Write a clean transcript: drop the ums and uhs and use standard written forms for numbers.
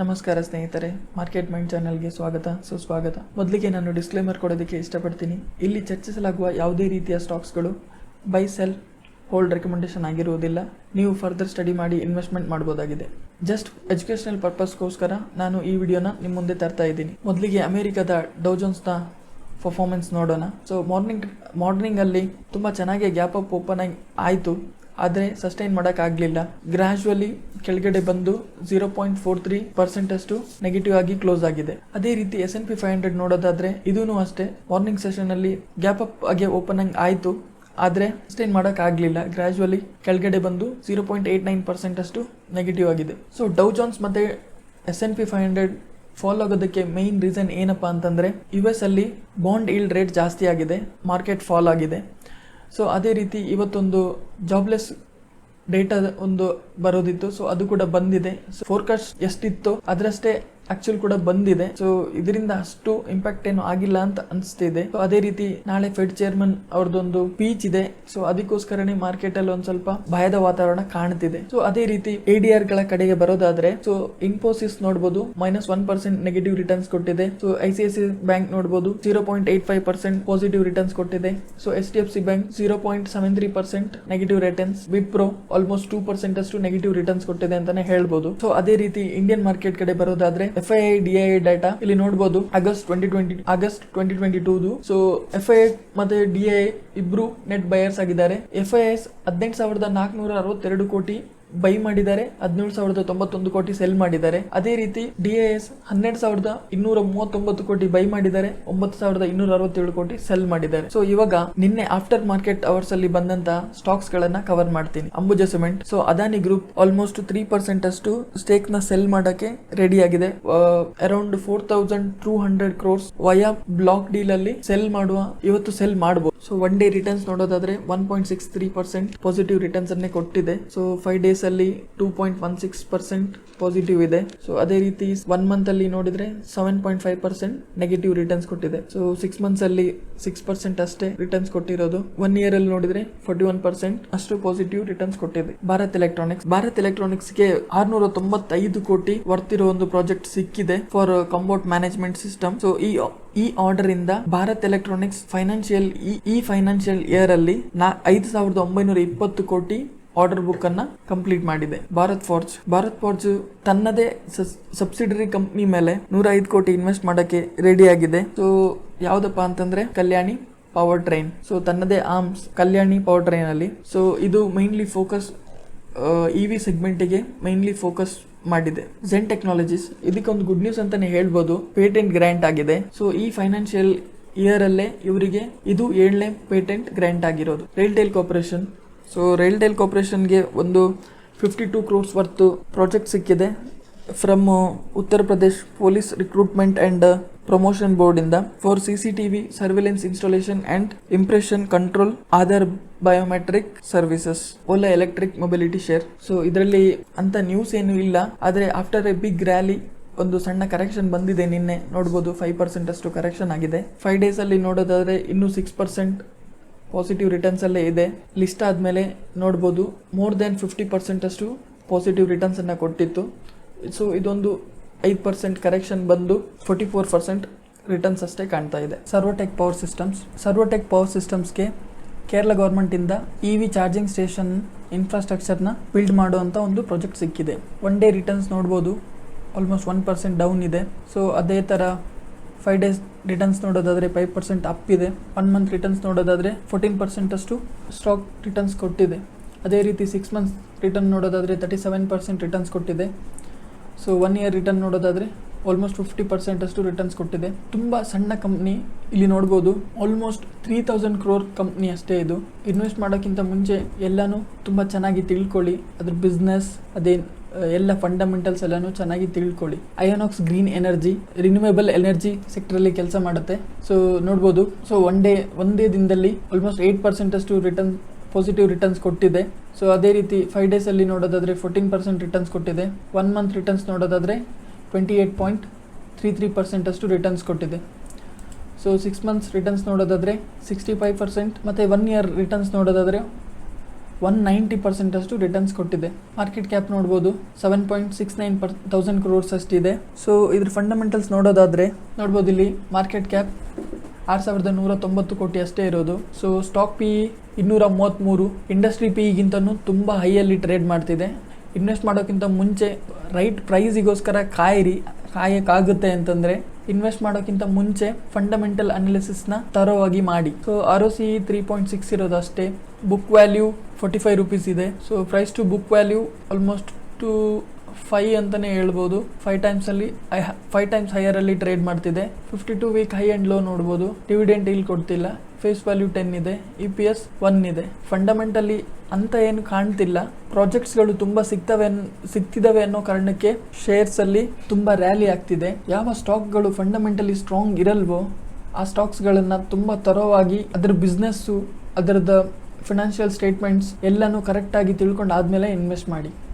ನಮಸ್ಕಾರ ಸ್ನೇಹಿತರೆ, market mind ಚಾನೆಲ್ಗೆ ಸ್ವಾಗತ ಸುಸ್ವಾಗತ. ಮೊದಲಿಗೆ ನಾನು ಡಿಸ್ಕ್ಲೇಮರ್ ಕೊಡೋದಕ್ಕೆ ಇಷ್ಟಪಡ್ತೀನಿ. ಇಲ್ಲಿ ಚರ್ಚಿಸಲಾಗುವ ಯಾವುದೇ ರೀತಿಯ ಸ್ಟಾಕ್ಸ್ಗಳು ಬೈ ಸೆಲ್ ಹೋಲ್ಡ್ ರೆಕಮೆಂಡೇಶನ್ ಆಗಿರುವುದಿಲ್ಲ. ನೀವು ಫರ್ದರ್ ಸ್ಟಡಿ ಮಾಡಿ ಇನ್ವೆಸ್ಟ್ಮೆಂಟ್ ಮಾಡಬಹುದಾಗಿದೆ. ಜಸ್ಟ್ ಎಜುಕೇಷನಲ್ ಪರ್ಪಸ್ಗೋಸ್ಕರ ನಾನು ಈ ವಿಡಿಯೋನ ನಿಮ್ಮ ಮುಂದೆ ತರ್ತಾ ಇದ್ದೀನಿ. ಮೊದಲಿಗೆ ಅಮೆರಿಕದ ಡೌ ಜೋನ್ಸ್ನ ಪರ್ಫಾರ್ಮೆನ್ಸ್ ನೋಡೋಣ. ಸೊ ಮಾರ್ನಿಂಗ್ ಅಲ್ಲಿ ತುಂಬ ಚೆನ್ನಾಗಿ ಗ್ಯಾಪ್ ಅಪ್ ಓಪನ್ ಆಯಿತು, ಆದರೆ ಸಸ್ಟೈನ್ ಮಾಡೋಕ್ಕಾಗಲಿಲ್ಲ. ಗ್ರಾಜುವಲಿ ಕೆಳಗಡೆ ಬಂದು 0.43% ಅಷ್ಟು ನೆಗೆಟಿವ್ ಆಗಿ ಕ್ಲೋಸ್ ಆಗಿದೆ. ಅದೇ ರೀತಿ S&P 500 ನೋಡೋದಾದ್ರೆ ಇದೂ ಅಷ್ಟೇ ಮಾರ್ನಿಂಗ್ ಸೆಷನ್ ಅಲ್ಲಿ ಗ್ಯಾಪ್ ಅಪ್ ಆಗಿ ಓಪನ್ ಆಯಿತು, ಆದರೆ ಸಸ್ಟೈನ್ ಮಾಡೋಕ್ಕಾಗಲಿಲ್ಲ. ಗ್ರಾಜುವಲಿ ಕೆಳಗಡೆ ಬಂದು 0.89% ಅಷ್ಟು ನೆಗೆಟಿವ್ ಆಗಿದೆ. ಸೊ ಡೌ ಜೋನ್ಸ್ ಮತ್ತೆ S&P 500 ಫಾಲ್ ಆಗೋದಕ್ಕೆ ಮೇನ್ ರೀಸನ್ ಏನಪ್ಪಾ ಅಂತಂದ್ರೆ US ಅಲ್ಲಿ ಬಾಂಡ್ ಈಲ್ಡ್ ರೇಟ್ ಜಾಸ್ತಿ ಆಗಿದೆ, ಮಾರ್ಕೆಟ್ ಫಾಲ್ ಆಗಿದೆ. ಸೊ ಅದೇ ರೀತಿ ಇವತ್ತೊಂದು ಜಾಬ್ಲೆಸ್ ಡೇಟಾ ಒಂದು ಬರೋದಿತ್ತು, ಸೊ ಅದು ಕೂಡ ಬಂದಿದೆ. ಸೊ ಫೋರ್ಕಾಸ್ಟ್ ಎಷ್ಟಿತ್ತು ಅದರಷ್ಟೇ ಆಕ್ಚುಲ್ ಕೂಡ ಬಂದಿದೆ. ಸೊ ಇದರಿಂದ ಅಷ್ಟು ಇಂಪ್ಯಾಕ್ಟ್ ಏನು ಆಗಿಲ್ಲ ಅಂತ ಅನಿಸ್ತಿದೆ. ಸೊ ಅದೇ ರೀತಿ ನಾಳೆ ಫೆಡ್ ಚೇರ್ಮನ್ ಅವ್ರದ್ದೊಂದು ಸ್ಪೀಚ್ ಇದೆ. ಸೊ ಅದಕ್ಕೋಸ್ಕರನೇ ಮಾರ್ಕೆಟ್ ಅಲ್ಲಿ ಒಂದ್ ಸ್ವಲ್ಪ ಭಯದ ವಾತಾವರಣ ಕಾಣ್ತಿದೆ. ಸೊ ಅದೇ ರೀತಿ ADR ಗಳ ಕಡೆಗೆ ಬರೋದಾದ್ರೆ, ಸೊ ಇನ್ಫೋಸಿಸ್ ನೋಡಬಹುದು -1% ನೆಗೆಟಿವ್ ರಿಟರ್ನ್ಸ್ ಕೊಟ್ಟಿದೆ. ಸೊ ICICI ಬ್ಯಾಂಕ್ ನೋಡಬಹುದು 0.85% ಪಾಸಿಟಿವ್ ರಿಟರ್ನ್ಸ್ ಕೊಟ್ಟಿದೆ. So HDFC bank 0.73% negative returns. Wipro almost 2% ಅಷ್ಟು ನೆಗೆಟಿವ್ ರಿಟರ್ನ್ಸ್ ಕೊಟ್ಟಿದೆ ಅಂತಾನೆ ಹೇಳ್ಬೋದು. ಸೊ ಅದೇ ರೀತಿ ಇಂಡಿಯನ್ ಮಾರ್ಕೆಟ್ ಕಡೆ ಬರೋದಾದ್ರೆ FII DII ಡಾಟಾ ಇಲ್ಲಿ ನೋಡಬಹುದು ಆಗಸ್ಟ್ 2022. ಸೊ FII ಮತ್ತೆ DII ಇಬ್ರು ನೆಟ್ ಬಯರ್ಸ್ ಆಗಿದ್ದಾರೆ. FIIs 18,462 ಕೋಟಿ ಬೈ ಮಾಡಿದ್ದಾರೆ, 17,091 ಕೋಟಿ ಸೆಲ್ ಮಾಡಿದ್ದಾರೆ. ಅದೇ ರೀತಿ DIS 12,239 ಕೋಟಿ ಬೈ ಮಾಡಿದ್ದಾರೆ, 9,267 ಕೋಟಿ ಸೆಲ್ ಮಾಡಿದ್ದಾರೆ. ಸೊ ಇವಾಗ ನಿನ್ನೆ ಆಫ್ಟರ್ ಮಾರ್ಕೆಟ್ ಅವರ್ಸ್ ಅಲ್ಲಿ ಬಂದಂತ ಸ್ಟಾಕ್ಸ್ ಗಳನ್ನ ಕವರ್ ಮಾಡ್ತೀನಿ. Ambuja cement, so Adani group almost 3% ಅಷ್ಟು ಸ್ಟೇಕ್ ನ ಸೆಲ್ ಮಾಡಕ್ಕೆ ರೆಡಿ ಆಗಿದೆ. Around 4,200 crores via block deal ಅಲ್ಲಿ ಸೆಲ್ ಮಾಡುವ ಇವತ್ತು ಸೆಲ್ ಮಾಡಬಹುದು. ಸೊ ಒನ್ ಡೇ ರಿಟರ್ನ್ಸ್ ನೋಡೋದಾದ್ರೆ 1.63% ಪಾಸಿಟಿವ್ ರಿಟರ್ನ್ಸ್ ಅನ್ನೇ ಕೊಟ್ಟಿದೆ. ಸೊ 5 ಡೇಸ್ ಅಲ್ಲಿ 2.16% ಪಾಸಿಟಿವ್ ಇದೆ. ಸೊ ಅದೇ ರೀತಿ 1 ಮಂತ್ ಅಲ್ಲಿ ನೋಡಿದ್ರೆ 7.5% ನೆಗೆಟಿವ್ ರಿಟರ್ನ್ಸ್ ಕೊಟ್ಟಿದೆ. ಸೊ 6 ಮಂತ್ಸ್ ಅಲ್ಲಿ 6% ಅಷ್ಟೇ ರಿಟರ್ನ್ಸ್ ಕೊಟ್ಟಿರೋದು. 1 ಇಯರ್ ಅಲ್ಲಿ ನೋಡಿದ್ರೆ 41% ಅಷ್ಟು ಪಾಸಿಟಿವ್ ರಿಟರ್ನ್ಸ್ ಕೊಟ್ಟಿದೆ. ಭಾರತ್ ಎಲೆಕ್ಟ್ರಾನಿಕ್ಸ್ ಗೆ 695 ಕೋಟಿ ವರ್ತಿರೋ ಒಂದು ಪ್ರಾಜೆಕ್ಟ್ ಸಿಕ್ಕಿದೆ ಫಾರ್ ಕಂಬೋಟ್ ಮ್ಯಾನೇಜ್ಮೆಂಟ್ ಸಿಸ್ಟಮ್. ಸೊ ಈ ಆರ್ಡರ್ ಇಂದ ಭಾರತ್ ಎಲೆಕ್ಟ್ರಾನಿಕ್ಸ್ ಈ ಫೈನಾನ್ಷಿಯಲ್ ಇಯರ್ ಅಲ್ಲಿ 5,920 ಕೋಟಿ ಆರ್ಡರ್ ಬುಕ್ ಅನ್ನ ಕಂಪ್ಲೀಟ್ ಮಾಡಿದೆ. ಭಾರತ್ ಫಾರ್ಜ್ ತನ್ನದೇ ಸಬ್ಸಿಡರಿ ಕಂಪನಿ ಮೇಲೆ 105 ಕೋಟಿ ಇನ್ವೆಸ್ಟ್ ಮಾಡಕ್ಕೆ ರೆಡಿ ಆಗಿದೆ. ಸೊ ಯಾವ್ದಪ್ಪ ಅಂತಂದ್ರೆ ಕಲ್ಯಾಣಿ ಪವರ್ ಟ್ರೈನ್. ಸೊ ತನ್ನದೇ ಆರ್ಮ್ಸ್ ಕಲ್ಯಾಣಿ ಪವರ್ ಟ್ರೈನ್ ಅಲ್ಲಿ. ಸೊ ಇದು ಮೈನ್ಲಿ ಫೋಕಸ್ EV ಸೆಗ್ಮೆಂಟ್ಗೆ ಮೈನ್ಲಿ ಫೋಕಸ್ ಮಾಡಿದೆ. ಝೆನ್ ಟೆಕ್ನಾಲಜೀಸ್ ಇದಕ್ಕೊಂದು ಗುಡ್ ನ್ಯೂಸ್ ಅಂತಾನೆ ಹೇಳ್ಬೋದು, ಪೇಟೆಂಟ್ ಗ್ರಾಂಟ್ ಆಗಿದೆ. ಸೊ ಈ ಫೈನಾನ್ಷಿಯಲ್ ಇಯರ್ ಅಲ್ಲೇ ಇವರಿಗೆ ಇದು 7ನೇ ಪೇಟೆಂಟ್ ಗ್ರಾಂಟ್ ಆಗಿರೋದು. ರೈಲ್ಟೆಲ್ ಕಾರ್ಪೊರೇಷನ್ಗೆ ಒಂದು 52 crores ವರ್ತು ಪ್ರಾಜೆಕ್ಟ್ ಸಿಕ್ಕಿದೆ from Uttar Pradesh police recruitment and promotion board ಇಂದ for CCTV surveillance installation and impression control Aadhaar biometric services. Ola electric mobility share. So ಇದರಲ್ಲಿ ಅಂತ ನ್ಯೂಸ್ ಏನು ಇಲ್ಲ, ಆದ್ರೆ ಆಫ್ಟರ್ ಎ ಬಿಗ್ ರ್ಯಾಲಿ ಒಂದು ಸಣ್ಣ ಕರೆಕ್ಷನ್ ಬಂದಿದೆ. ನಿನ್ನೆ ನೋಡಬಹುದು 5% ಅಷ್ಟು ಕರೆಕ್ಷನ್ ಆಗಿದೆ. 5 ಡೇಸ್ ಅಲ್ಲಿ ನೋಡೋದಾದ್ರೆ ಇನ್ನು 6% ಪಾಸಿಟಿವ್ ರಿಟರ್ನ್ಸ್ ಅಲ್ಲೇ ಇದೆ. ಲಿಸ್ಟ್ ಆದ್ಮೇಲೆ ನೋಡಬಹುದು ಮೋರ್ ದೆನ್ 50% ಅಷ್ಟು ಪಾಸಿಟಿವ್ ರಿಟರ್ನ್ಸ್ ಅನ್ನ ಕೊಟ್ಟಿತ್ತು. ಸೊ ಇದೊಂದು 5% ಕರೆಕ್ಷನ್ ಬಂದು 44% ರಿಟರ್ನ್ಸ್ ಅಷ್ಟೇ ಕಾಣ್ತಾ ಇದೆ. ಸರ್ವೋಟೆಕ್ ಪವರ್ ಸಿಸ್ಟಮ್ಸ್ಗೆ ಕೇರಳ ಗವರ್ಮೆಂಟ್ ಇಂದ EV ಚಾರ್ಜಿಂಗ್ ಸ್ಟೇಷನ್ ಇನ್ಫ್ರಾಸ್ಟ್ರಕ್ಚರ್ನ ಬಿಲ್ಡ್ ಮಾಡುವಂತ ಒಂದು ಪ್ರಾಜೆಕ್ಟ್ ಸಿಕ್ಕಿದೆ. 1 ಡೇ ರಿಟರ್ನ್ಸ್ ನೋಡಬಹುದು ಆಲ್ಮೋಸ್ಟ್ 1% ಡೌನ್ ಇದೆ. ಸೊ ಅದೇ ತರ 5 ಡೇಸ್ ರಿಟರ್ನ್ಸ್ ನೋಡೋದಾದ್ರೆ 5% ಅಪ್ ಇದೆ. 1 ಮಂತ್ ರಿಟರ್ನ್ಸ್ ನೋಡೋದಾದ್ರೆ 14% ಅಷ್ಟು ಸ್ಟಾಕ್ ರಿಟರ್ನ್ಸ್ ಕೊಟ್ಟಿದೆ. ಅದೇ ರೀತಿ 6 ಮಂತ್ಸ್ ರಿಟರ್ನ್ ನೋಡೋದಾದ್ರೆ 37% ರಿಟರ್ನ್ಸ್ ಕೊಟ್ಟಿದೆ. ಸೊ 1 ಇಯರ್ ರಿಟರ್ನ್ ನೋಡೋದಾದ್ರೆ ಆಲ್ಮೋಸ್ಟ್ 50% ಅಷ್ಟು ರಿಟರ್ನ್ಸ್ ಕೊಟ್ಟಿದೆ. ತುಂಬಾ ಸಣ್ಣ ಕಂಪ್ನಿ ಇಲ್ಲಿ ನೋಡ್ಬೋದು, ಆಲ್ಮೋಸ್ಟ್ 3,000 crore ಕಂಪ್ನಿ ಅಷ್ಟೇ ಇದು. ಇನ್ವೆಸ್ಟ್ ಮಾಡೋಕ್ಕಿಂತ ಮುಂಚೆ ಎಲ್ಲಾನು ತುಂಬಾ ಚೆನ್ನಾಗಿ ತಿಳ್ಕೊಳ್ಳಿ, ಅದ್ರ ಬಿಸ್ನೆಸ್ ಎಲ್ಲ ಫಂಡಮೆಂಟಲ್ಸ್ ಎಲ್ಲಾನು ಚೆನ್ನಾಗಿ ತಿಳ್ಕೊಳ್ಳಿ. INOX green energy renewable energy sector ಅಲ್ಲಿ ಕೆಲಸ ಮಾಡುತ್ತೆ. ಸೊ ನೋಡ್ಬೋದು, ಸೊ ಒಂದೇ ದಿನದಲ್ಲಿ ಆಲ್ಮೋಸ್ಟ್ 8% ಅಷ್ಟು ಪಾಸಿಟಿವ್ ರಿಟರ್ನ್ಸ್ ಕೊಟ್ಟಿದೆ. ಸೊ ಅದೇ ರೀತಿ 5 ಡೇಸ್ ಅಲ್ಲಿ ನೋಡೋದಾದ್ರೆ 14% ರಿಟರ್ನ್ಸ್ ಕೊಟ್ಟಿದೆ. 1 ಮಂತ್ ರಿಟರ್ನ್ಸ್ ನೋಡೋದಾದ್ರೆ 28.33% ಅಷ್ಟು ರಿಟರ್ನ್ಸ್ ಕೊಟ್ಟಿದೆ. ಸೊ 6 ಮಂತ್ಸ್ ರಿಟರ್ನ್ಸ್ ನೋಡೋದಾದ್ರೆ 65% ಮತ್ತೆ 1 ಇಯರ್ ರಿಟರ್ನ್ಸ್ ನೋಡೋದಾದ್ರೆ 190% ಅಷ್ಟು ರಿಟರ್ನ್ಸ್ ಕೊಟ್ಟಿದೆ. ಮಾರ್ಕೆಟ್ ಕ್ಯಾಪ್ ನೋಡ್ಬೋದು 7.69 crores ಅಷ್ಟಿದೆ. ಸೊ ಇದ್ರ ಫಂಡಮೆಂಟಲ್ಸ್ ನೋಡೋದಾದ್ರೆ ನೋಡ್ಬೋದು, ಇಲ್ಲಿ ಮಾರ್ಕೆಟ್ ಕ್ಯಾಪ್ 6,190 ಕೋಟಿ ಅಷ್ಟೇ ಇರೋದು. So stock P 233, industry P ಗಿಂತನೂ ತುಂಬ ಹೈಯಲ್ಲಿ ಟ್ರೇಡ್ ಮಾಡ್ತಿದೆ. ಇನ್ವೆಸ್ಟ್ ಮಾಡೋಕ್ಕಿಂತ ಮುಂಚೆ ರೈಟ್ ಪ್ರೈಸಿಗೋಸ್ಕರ ಕಾಯಕ್ಕಾಗುತ್ತೆ ಅಂತಂದರೆ ಇನ್ವೆಸ್ಟ್ ಮಾಡೋಕ್ಕಿಂತ ಮುಂಚೆ ಫಂಡಮೆಂಟಲ್ ಅನಾಲಿಸಿಸ್ನ ತರೋವಾಗಿ ಮಾಡಿ. ಸೊ ROCE 3.6 ಇರೋದು ಅಷ್ಟೇ. ಬುಕ್ ವ್ಯಾಲ್ಯೂ 45 ರೂಪೀಸ್ ಇದೆ. So price to book value almost to 5 ಅಂತಲೇ ಹೇಳ್ಬೋದು. 5 ಟೈಮ್ಸ್ ಹೈಯರಲ್ಲಿ ಟ್ರೇಡ್ ಮಾಡ್ತಿದೆ. 52 ವೀಕ್ ಹೈ ಆ್ಯಂಡ್ ಲೋ ನೋಡ್ಬೋದು. ಡಿವಿಡೆಂಟ್ ಇಲ್ಲಿ ಕೊಡ್ತಿಲ್ಲ. ಫೇಸ್ ವ್ಯಾಲ್ಯೂ 10 ಇದೆ. EPS 1 ಇದೆ. ಫಂಡಮೆಂಟಲಿ ಅಂತ ಏನು ಕಾಣ್ತಿಲ್ಲ. ಪ್ರಾಜೆಕ್ಟ್ಸ್ಗಳು ತುಂಬ ಸಿಗ್ತಿದ್ದಾವೆ ಅನ್ನೋ ಕಾರಣಕ್ಕೆ ಶೇರ್ಸಲ್ಲಿ ತುಂಬ ರ್ಯಾಲಿ ಆಗ್ತಿದೆ. ಯಾವ ಸ್ಟಾಕ್ಗಳು ಫಂಡಮೆಂಟಲಿ ಸ್ಟ್ರಾಂಗ್ ಇರಲ್ವೋ ಆ ಸ್ಟಾಕ್ಸ್ಗಳನ್ನು ತುಂಬ ತರೋವಾಗಿ ಅದರ ಬಿಸ್ನೆಸ್ಸು, ಅದರದ ಫಿನಾನ್ಷಿಯಲ್ ಸ್ಟೇಟ್ಮೆಂಟ್ಸ್ ಎಲ್ಲನೂ ಕರೆಕ್ಟಾಗಿ ತಿಳ್ಕೊಂಡು ಆದಮೇಲೆ ಇನ್ವೆಸ್ಟ್ ಮಾಡಿ.